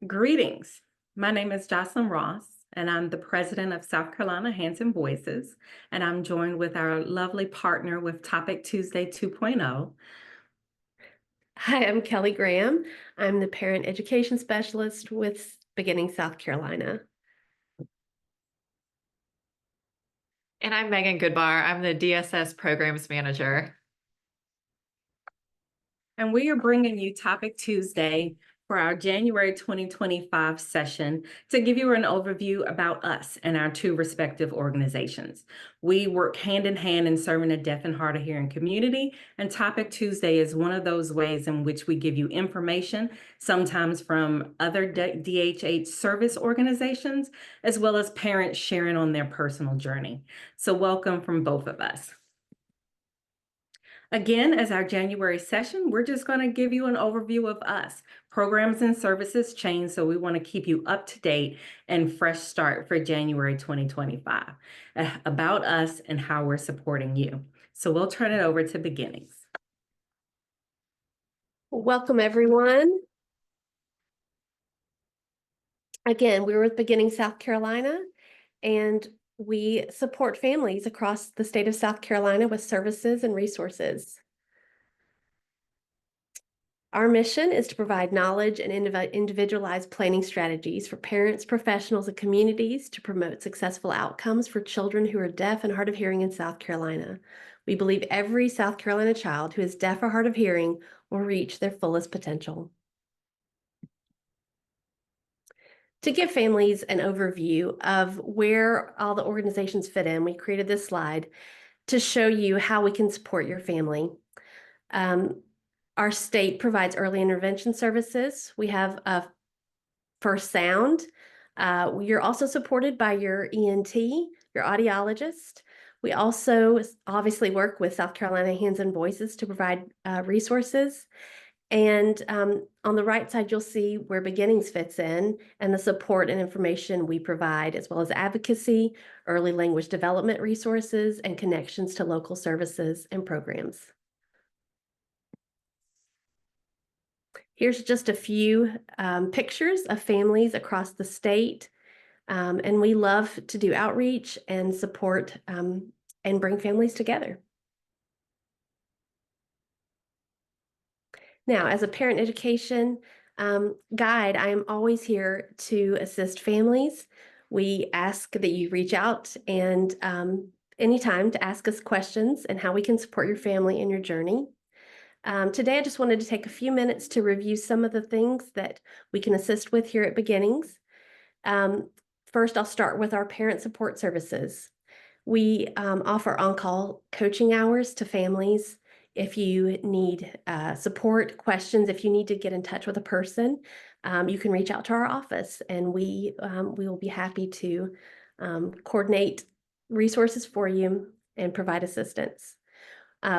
Greetings. My name is Jocelyn Ross, and I'm the president of South Carolina Hands and Voices, and I'm joined with our lovely partner with Topic Tuesday 2.0. Hi, I'm Kelly Graham. I'm the parent education specialist with Beginning South Carolina. And I'm Megan Goodbar. I'm the DSS programs manager. And we are bringing you Topic Tuesday for our January 2025 session to give you an overview about us and our two respective organizations. We work hand in hand in serving the deaf and hard of hearing community, and Topic Tuesday is one of those ways in which we give you information, sometimes from other DHH service organizations, as well as parents sharing on their personal journey. So welcome from both of us. Again, as our January session, we're just going to give you an overview of us. Programs and services change, so we want to keep you up to date and fresh start for January 2025 about us and how we're supporting you. So we'll turn it over to Beginnings. Welcome, everyone. Again, we're with Beginning South Carolina, and we support families across the state of South Carolina with services and resources. Our mission is to provide knowledge and individualized planning strategies for parents, professionals, and communities to promote successful outcomes for children who are deaf and hard of hearing in South Carolina. We believe every South Carolina child who is deaf or hard of hearing will reach their fullest potential. To give families an overview of where all the organizations fit in, we created this slide to show you how we can support your family. Our state provides early intervention services. We have First Sound. You're also supported by your ENT, your audiologist. We also obviously work with South Carolina Hands and Voices to provide resources. And on the right side, you'll see where Beginnings fits in and the support and information we provide, as well as advocacy, early language development resources, and connections to local services and programs. Here's just a few pictures of families across the state, and we love to do outreach and support and bring families together. Now, as a parent education guide, I am always here to assist families. We ask that you reach out and anytime to ask us questions and how we can support your family in your journey. Today, I just wanted to take a few minutes to review some of the things that we can assist with here at Beginnings. First, I'll start with our parent support services. We offer on-call coaching hours to families. If you need support, questions, if you need to get in touch with a person, you can reach out to our office, and we will be happy to coordinate resources for you and provide assistance.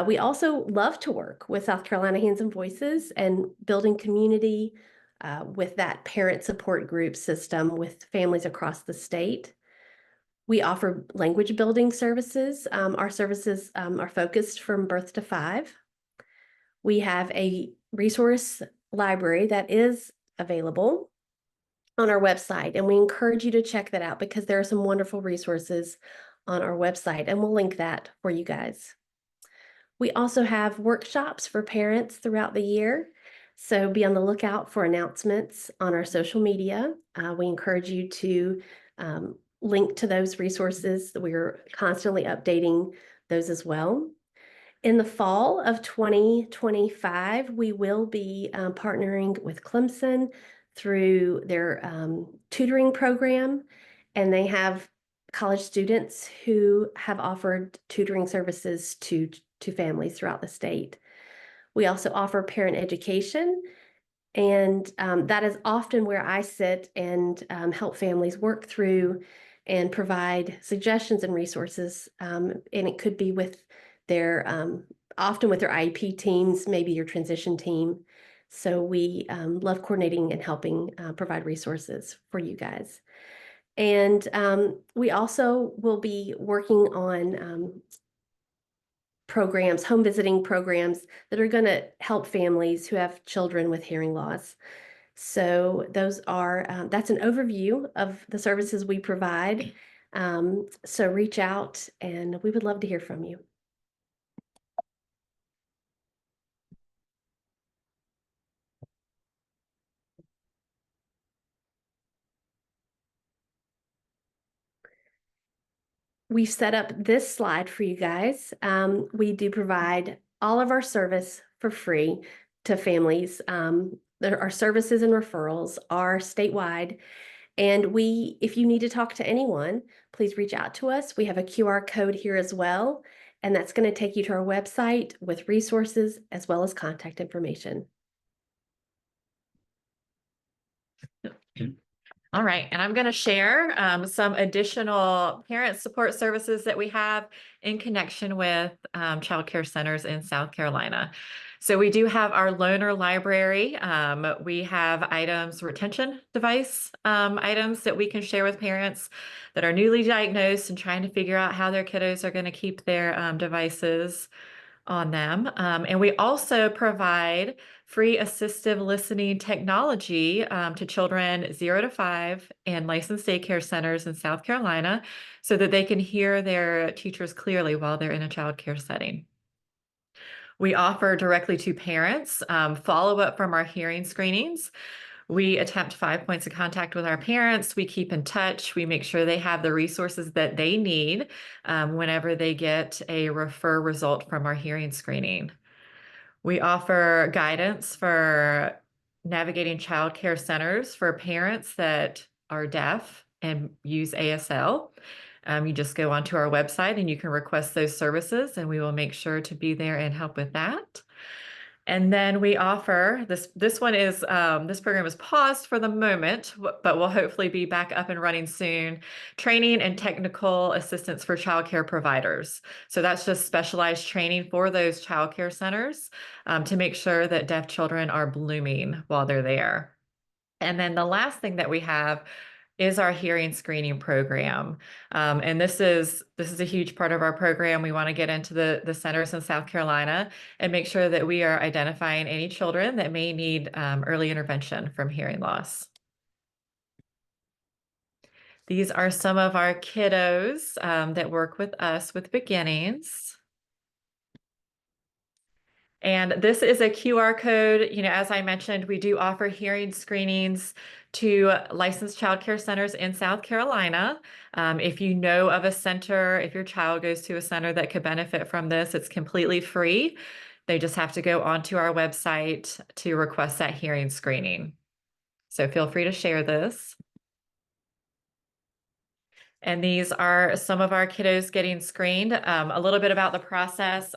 We also love to work with South Carolina Hands and Voices and building community with that parent support group system with families across the state. We offer language building services. Our services are focused from birth to 5. We have a resource library that is available on our website, and we encourage you to check that out because there are some wonderful resources on our website, and we'll link that for you guys. We also have workshops for parents throughout the year, so be on the lookout for announcements on our social media. We encourage you to link to those resources. We're constantly updating those as well. In the fall of 2025, we will be partnering with Clemson through their tutoring program, and they have college students who have offered tutoring services to families throughout the state. We also offer parent education, and that is often where I sit and help families work through and provide suggestions and resources. And it could be with their, often with their IEP teams, maybe your transition team. So we love coordinating and helping provide resources for you guys. And we also will be working on programs, home visiting programs that are going to help families who have children with hearing loss. So those are, that's an overview of the services we provide. So reach out and we would love to hear from you. We've set up this slide for you guys. We do provide all of our service for free to families. Our services and referrals are statewide. And if you need to talk to anyone, please reach out to us. We have a QR code here as well, and that's going to take you to our website with resources as well as contact information. All right, and I'm going to share some additional parent support services that we have in connection with child care centers in South Carolina. So we do have our loaner library. We have retention device items that we can share with parents that are newly diagnosed and trying to figure out how their kiddos are going to keep their devices on them. And we also provide free assistive listening technology to children 0 to 5 in licensed daycare centers in South Carolina so that they can hear their teachers clearly while they're in a child care setting. We offer directly to parents follow-up from our hearing screenings. We attempt 5 points of contact with our parents. We keep in touch. We make sure they have the resources that they need whenever they get a refer result from our hearing screening. We offer guidance for navigating child care centers for parents that are deaf and use ASL. You just go onto our website and you can request those services, and we will make sure to be there and help with that. And then we offer this program is paused for the moment, but will hopefully be back up and running soon. Training and technical assistance for childcare providers. So that's just specialized training for those childcare centers to make sure that deaf children are blooming while they're there. And then the last thing that we have is our hearing screening program. And this is a huge part of our program. We want to get into the centers in South Carolina and make sure that we are identifying any children that may need early intervention from hearing loss. These are some of our kiddos that work with us with beginnings. And this is a QR code. You know, as I mentioned, we do offer hearing screenings to licensed child care centers in South Carolina. If you know of a center, if your child goes to a center that could benefit from this, it's completely free. They just have to go onto our website to request that hearing screening. So feel free to share this. And these are some of our kiddos getting screened. A little bit about the process.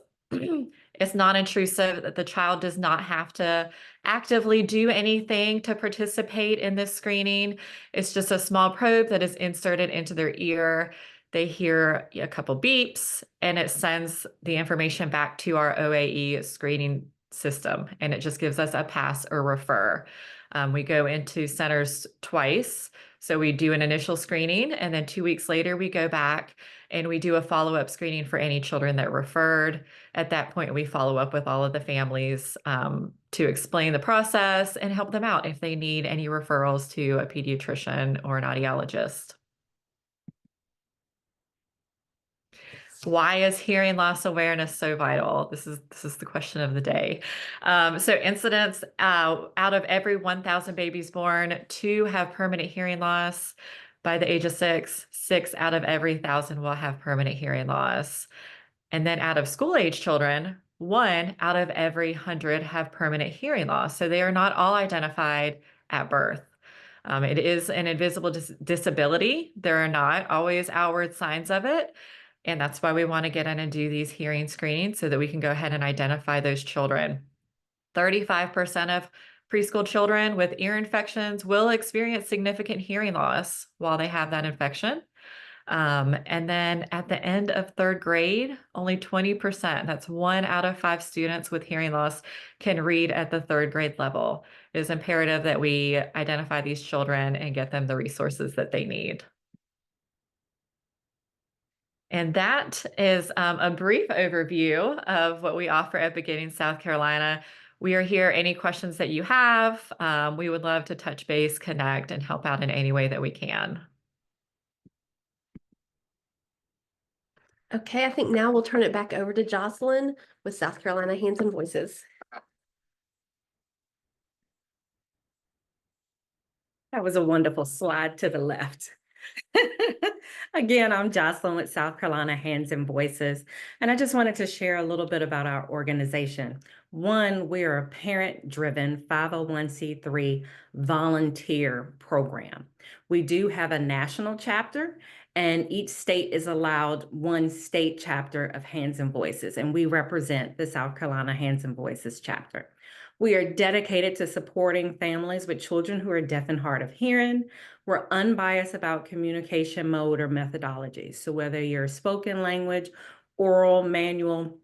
It's non-intrusive. The child does not have to actively do anything to participate in this screening. It's just a small probe that is inserted into their ear. They hear a couple beeps and it sends the information back to our OAE screening system, and it just gives us a pass or refer. We go into centers twice. So we do an initial screening, and then 2 weeks later, we go back and we do a follow-up screening for any children that referred. At that point, we follow up with all of the families to explain the process and help them out if they need any referrals to a pediatrician or an audiologist. Why is hearing loss awareness so vital? This is the question of the day. So incidents out of every 1,000 babies born, 2 have permanent hearing loss. By the age of 6, 6 out of every 1,000 will have permanent hearing loss. And then out of school age children, 1 out of every 100 have permanent hearing loss. So they are not all identified at birth. It is an invisible disability. There are not always outward signs of it. And that's why we want to get in and do these hearing screenings so that we can go ahead and identify those children. 35% of preschool children with ear infections will experience significant hearing loss while they have that infection. And then at the end of 3rd grade, only 20%, that's 1 out of 5 students with hearing loss, can read at the 3rd grade level. It is imperative that we identify these children and get them the resources that they need. And that is a brief overview of what we offer at Beginning South Carolina. We are here, any questions that you have. We would love to touch base, connect, and help out in any way that we can. Okay, I think now we'll turn it back over to Jocelyn with South Carolina Hands and Voices. That was a wonderful slide to the left. Again, I'm Jocelyn with South Carolina Hands and Voices, and I just wanted to share a little bit about our organization. One, we are a parent-driven 501c3 volunteer program. We do have a national chapter, and each state is allowed one state chapter of Hands and Voices, and we represent the South Carolina Hands and Voices chapter. We are dedicated to supporting families with children who are deaf and hard of hearing. We're unbiased about communication mode or methodology. So whether you're spoken language, oral, manual,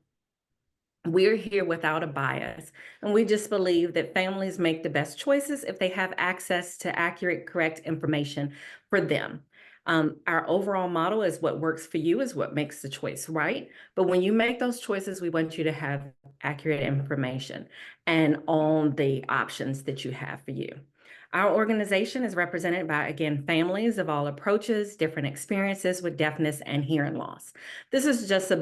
we're here without a bias. And we just believe that families make the best choices if they have access to accurate, correct information for them. Our overall model is what works for you is what makes the choice right. But when you make those choices, we want you to have accurate information and on the options that you have for you. Our organization is represented by, again, families of all approaches, different experiences with deafness and hearing loss. This is just a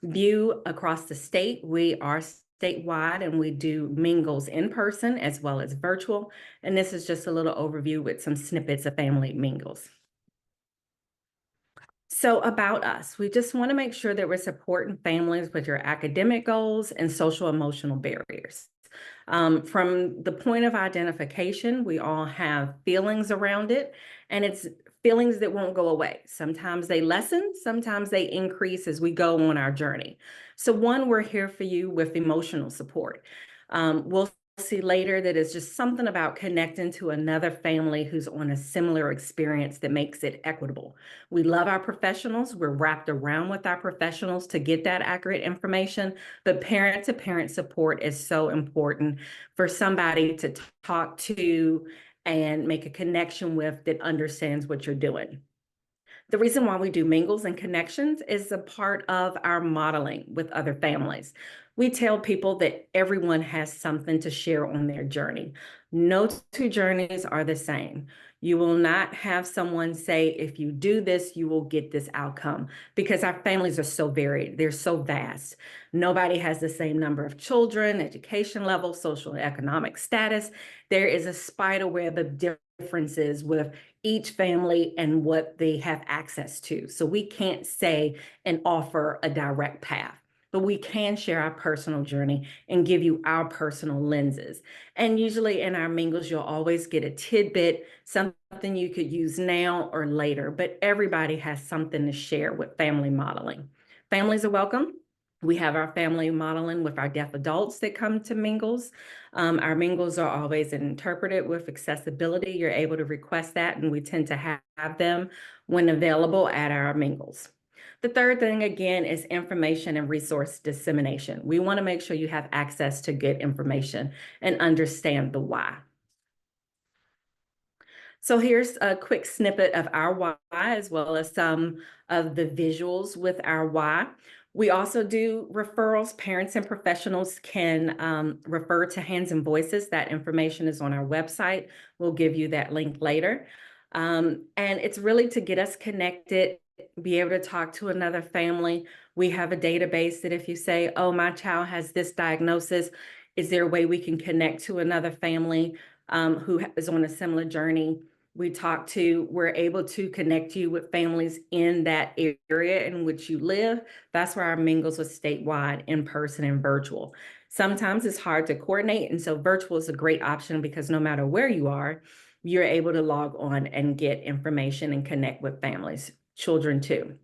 view across the state. We are statewide and we do mingles in person as well as virtual. And this is just a little overview with some snippets of family mingles. So about us, we just want to make sure that we're supporting families with your academic goals and social emotional barriers. From the point of identification, we all have feelings around it, and it's feelings that won't go away. Sometimes they lessen, sometimes they increase as we go on our journey. So one, we're here for you with emotional support. We'll see later that it's just something about connecting to another family who's on a similar experience that makes it equitable. We love our professionals. We're wrapped around with our professionals to get that accurate information, but parent-to-parent support is so important for somebody to talk to and make a connection with that understands what you're doing. The reason why we do mingles and connections is a part of our modeling with other families. We tell people that everyone has something to share on their journey. No two journeys are the same. You will not have someone say, if you do this, you will get this outcome, because our families are so varied. They're so vast. Nobody has the same number of children, education level, social and economic status. There is a spider web of differences with each family and what they have access to. So we can't say and offer a direct path, but we can share our personal journey and give you our personal lenses. And usually in our mingles, you'll always get a tidbit, something you could use now or later, but everybody has something to share with family modeling. Families are welcome. We have our family modeling with our deaf adults that come to mingles. Our mingles are always interpreted with accessibility. You're able to request that, and we tend to have them when available at our mingles. The third thing, again, is information and resource dissemination. We want to make sure you have access to good information and understand the why. So here's a quick snippet of our why, as well as some of the visuals with our why. We also do referrals. Parents and professionals can refer to Hands and Voices. That information is on our website. We'll give you that link later. And it's really to get us connected, be able to talk to another family. We have a database that if you say, oh, my child has this diagnosis, is there a way we can connect to another family who is on a similar journey? We're able to connect you with families in that area in which you live. That's why our mingles are statewide, in person and virtual. Sometimes it's hard to coordinate, and so virtual is a great option because no matter where you are, you're able to log on and get information and connect with families, children too.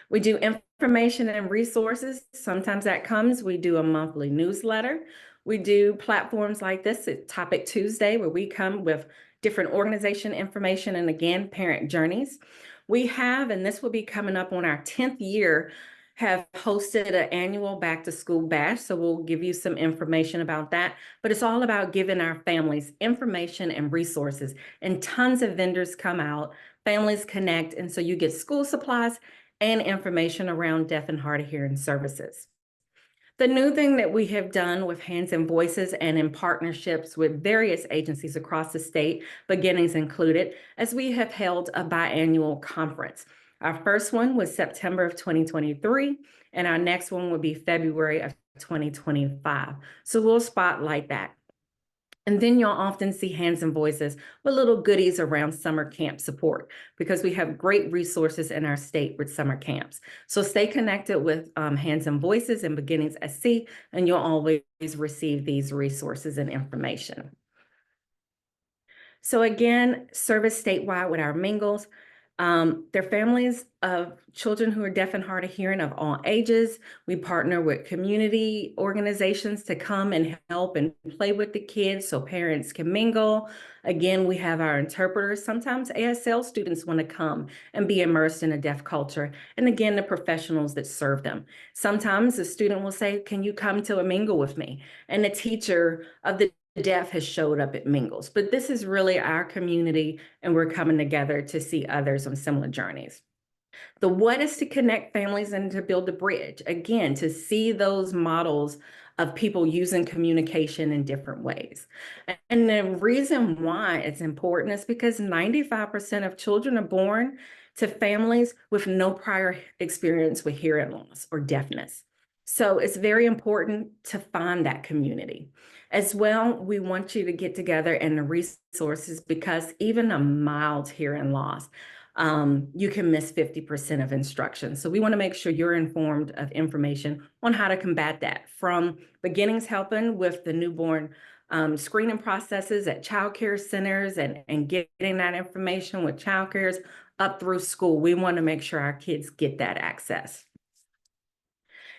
We do information and resources. Sometimes that comes, we do a monthly newsletter. We do platforms like this at Topic Tuesday, where we come with different organization information and, again, parent journeys. We have, and this will be coming up on our 10th year, have hosted an annual back to school bash. So we'll give you some information about that, but it's all about giving our families information and resources, and tons of vendors come out, families connect, and so you get school supplies and information around deaf and hard of hearing services. The new thing that we have done with Hands and Voices and in partnerships with various agencies across the state, beginnings included, as we have held a biannual conference. Our first one was September of 2023, and our next one will be February of 2025. So we'll spotlight that. And then you'll often see Hands and Voices with little goodies around summer camp support, because we have great resources in our state with summer camps. So stay connected with Hands and Voices and Beginnings SC, and you'll always receive these resources and information. So again, service statewide with our mingles. They're families of children who are deaf and hard of hearing of all ages. We partner with community organizations to come and help and play with the kids so parents can mingle. Again, we have our interpreters. Sometimes ASL students want to come and be immersed in a deaf culture. And again, the professionals that serve them. Sometimes a student will say, "Can you come to a mingle with me?" And the teacher of the deaf has showed up at mingles, but this is really our community, and we're coming together to see others on similar journeys. The what is to connect families and to build a bridge, again, to see those models of people using communication in different ways. And the reason why it's important is because 95% of children are born to families with no prior experience with hearing loss or deafness. So it's very important to find that community. As well, we want you to get together and the resources, because even a mild hearing loss, you can miss 50% of instruction. So we want to make sure you're informed of information on how to combat that, from beginnings helping with the newborn screening processes at child care centers and getting that information with child cares up through school. We want to make sure our kids get that access.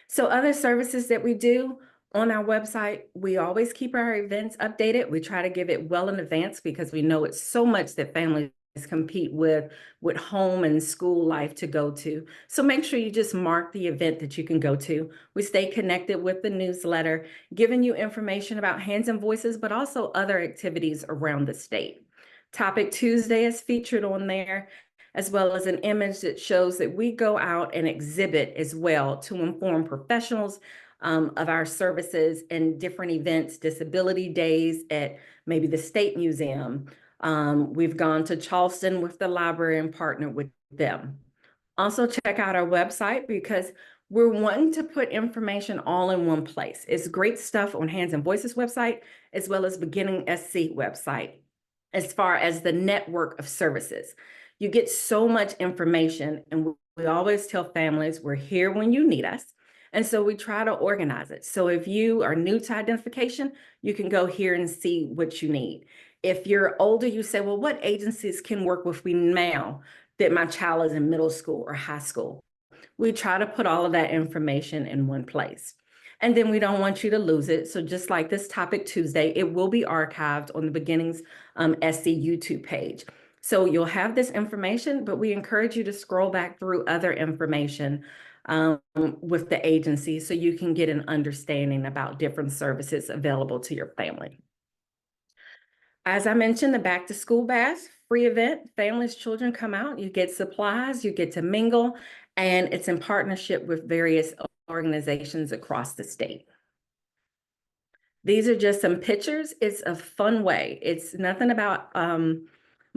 So other services that we do on our website, we always keep our events updated. We try to give it well in advance because we know it's so much that families compete with home and school life to go to. So make sure you just mark the event that you can go to. We stay connected with the newsletter, giving you information about Hands and Voices, but also other activities around the state. Topic Tuesday is featured on there, as well as an image that shows that we go out and exhibit as well to inform professionals of our services and different events, disability days at maybe the State Museum. We've gone to Charleston with the library and partnered with them. Also check out our website, because we're wanting to put information all in one place. It's great stuff on Hands and Voices website, as well as Beginning SC website, as far as the network of services. You get so much information, and we always tell families we're here when you need us. And so we try to organize it. So if you are new to identification, you can go here and see what you need. If you're older, you say, well, what agencies can work with me now that my child is in middle school or high school? We try to put all of that information in one place. And then we don't want you to lose it. So just like this Topic Tuesday, it will be archived on the Beginnings SC YouTube page. So you'll have this information, but we encourage you to scroll back through other information with the agency so you can get an understanding about different services available to your family. As I mentioned, the Back to School Bash, free event. Families, children come out, you get supplies, you get to mingle, and it's in partnership with various organizations across the state. These are just some pictures. It's a fun way. It's nothing about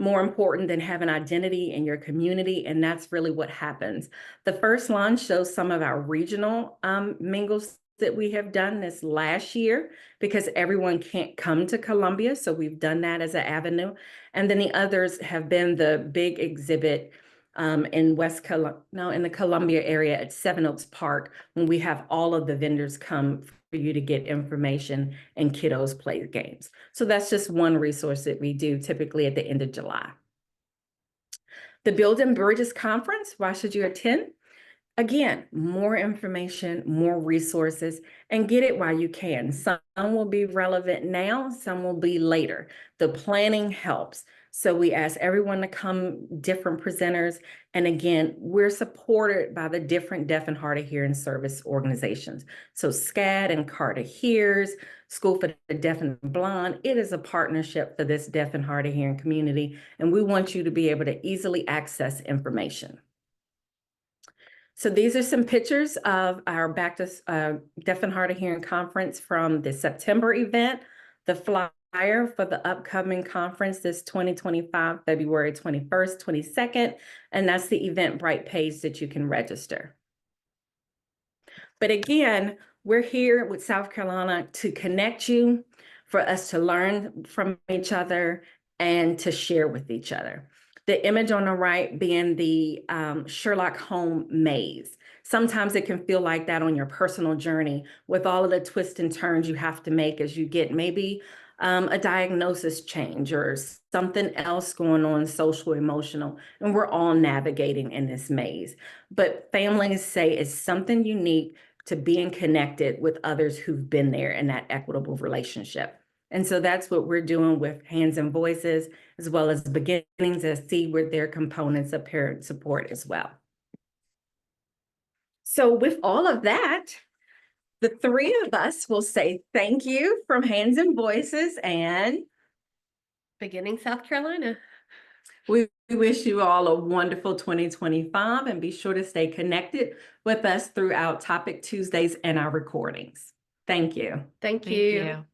more important than having identity in your community, and that's really what happens. The first line shows some of our regional mingles that we have done this last year, because everyone can't come to Columbia, so we've done that as an avenue. And then the others have been the big exhibit in the Columbia area at Seven Oaks Park, when we have all of the vendors come for you to get information and kiddos play games. So that's just one resource that we do typically at the end of July. The Building Bridges Conference, why should you attend? Again, more information, more resources, and get it while you can. Some will be relevant now, some will be later. The planning helps. So we ask everyone to come, different presenters. And again, we're supported by the different deaf and hard of hearing service organizations. So SCAD and Hard of Hears, School for the Deaf and Blind. It is a partnership for this deaf and hard of hearing community. And we want you to be able to easily access information. So these are some pictures of our Back to Deaf and Hard of Hearing conference from the September event, the flyer for the upcoming conference this 2025, February 21st, 22nd, and that's the Eventbrite page that you can register. But again, we're here with South Carolina to connect you, for us to learn from each other and to share with each other. The image on the right being the Sherlock Holmes maze. Sometimes it can feel like that on your personal journey with all of the twists and turns you have to make as you get maybe a diagnosis change or something else going on, social, emotional, and we're all navigating in this maze. But families say it's something unique to being connected with others who've been there in that equitable relationship. And so that's what we're doing with Hands and Voices, as well as Beginnings at Sea with their components of parent support as well. So with all of that, the three of us will say thank you from Hands and Voices, and Beginning South Carolina. we wish you all a wonderful 2025, and be sure to stay connected with us throughout Topic Tuesdays and our recordings. Thank you. Thank Thank you. you.